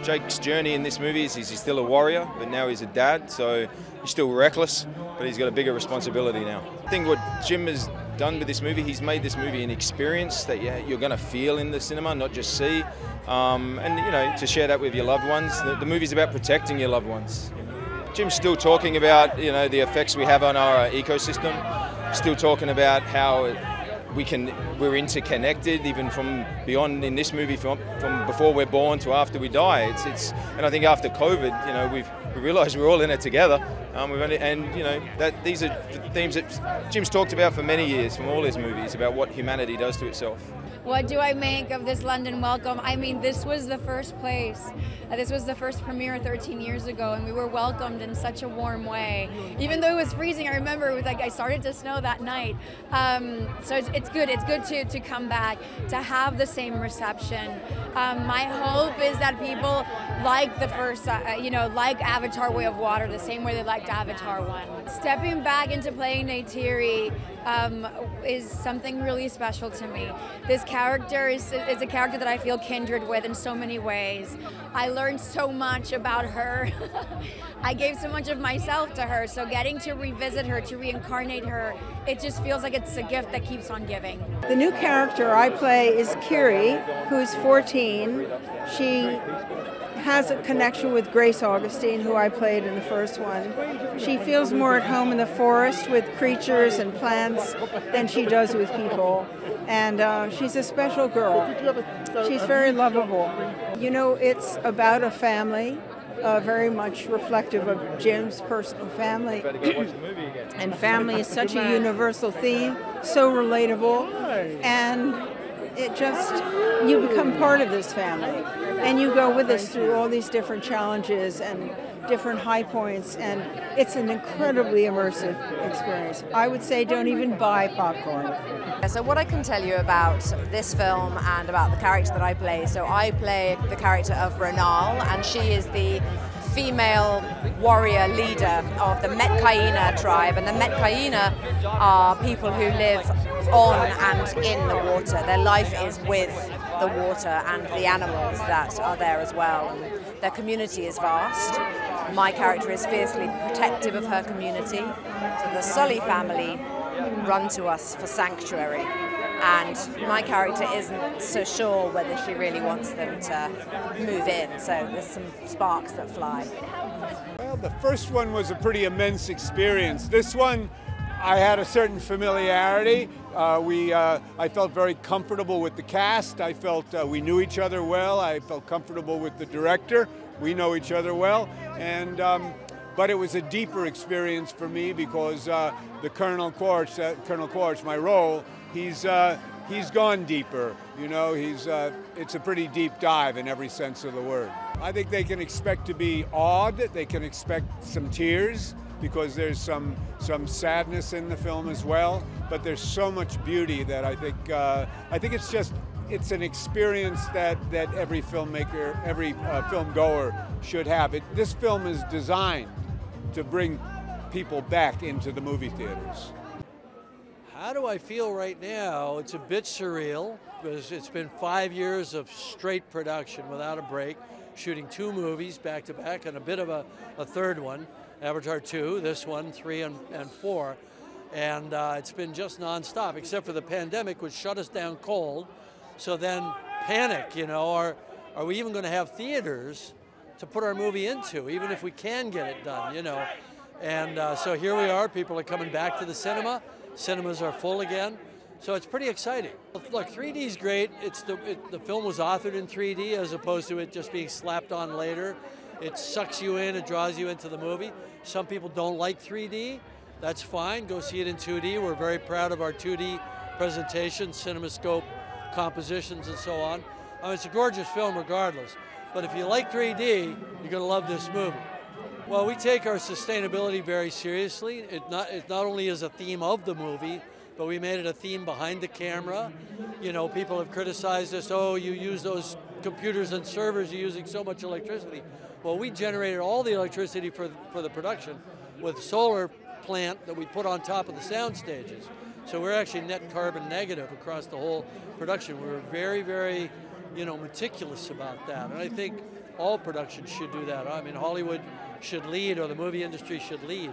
Jake's journey in this movie is he's still a warrior, but now he's a dad, so he's still reckless, but he's got a bigger responsibility now. I think what Jim has done with this movie, he's made this movie an experience that you're going to feel in the cinema, not just see. And you know, to share that with your loved ones. The movie's about protecting your loved ones. Jim's still talking about, you know, the effects we have on our ecosystem. Still talking about how we're interconnected, even from beyond in this movie, from before we're born to after we die. And I think after COVID, you know, we realised we're all in it together. And you know, these are themes that Jim's talked about for many years, from all his movies, about what humanity does to itself. What do I make of this London welcome? I mean, this was the first place. This was the first premiere 13 years ago, and we were welcomed in such a warm way. Even though it was freezing, I remember it was like I started to snow that night. So it's good. It's good to come back, to have the same reception. My hope is that people like the first, like Avatar: Way of Water the same way they liked Avatar 1. Stepping back into playing Neytiri is something really special to me. This character is a character that I feel kindred with in so many ways. I learned so much about her. I gave so much of myself to her, so getting to revisit her, to reincarnate her, it just feels like it's a gift that keeps on giving. The new character I play is Kiri, who's 14. She has a connection with Grace Augustine, who I played in the first one. She feels more at home in the forest with creatures and plants than she does with people. And she's a special girl. She's very lovable. You know, it's about a family, very much reflective of Jim's personal family. And family is such a universal theme, so relatable. And it just, you become part of this family. And you go with us through all these different challenges and different high points, and it's an incredibly immersive experience. I would say don't even buy popcorn. So what I can tell you about this film and about the character that I play, so I play the character of Renal, and she is the female warrior leader of the Metkayina tribe, and the Metkayina are people who live on and in the water. Their life is with the water and the animals that are there as well. And their community is vast. My character is fiercely protective of her community. So the Sully family run to us for sanctuary, and my character isn't so sure whether she really wants them to move in, so there's some sparks that fly. Well, the first one was a pretty immense experience. This one, I had a certain familiarity. I felt very comfortable with the cast. I felt we knew each other well. I felt comfortable with the director. We know each other well. And but it was a deeper experience for me because the Colonel Quaritch, my role, he's gone deeper. You know, it's a pretty deep dive in every sense of the word. I think they can expect to be awed. They can expect some tears, because there's some sadness in the film as well. But there's so much beauty that I think it's an experience that every filmmaker, every film goer should have. This film is designed to bring people back into the movie theaters. How do I feel right now? It's a bit surreal because it's been 5 years of straight production without a break, shooting 2 movies back to back and a bit of a third one, Avatar 2, this one, 3 and 4. And it's been just nonstop, except for the pandemic, which shut us down cold. So then panic, you know, are we even going to have theaters to put our movie into, even if we can get it done, you know? And so here we are, people are coming back to the cinema. Cinemas are full again. So it's pretty exciting. Look, 3D is great. The film was authored in 3D as opposed to it just being slapped on later. It sucks you in, it draws you into the movie. Some people don't like 3D. That's fine, go see it in 2D. We're very proud of our 2D presentation, CinemaScope compositions and so on. I mean, it's a gorgeous film regardless. But if you like 3D, you're gonna love this movie. Well, we take our sustainability very seriously. It not only is a theme of the movie, but we made it a theme behind the camera. You know, people have criticized us, oh, you use those computers and servers, you're using so much electricity. Well, we generated all the electricity for the production with solar plant that we put on top of the sound stages. So we're actually net carbon negative across the whole production. We were very, very, you know, meticulous about that. And I think all productions should do that. I mean, Hollywood should lead, or the movie industry should lead.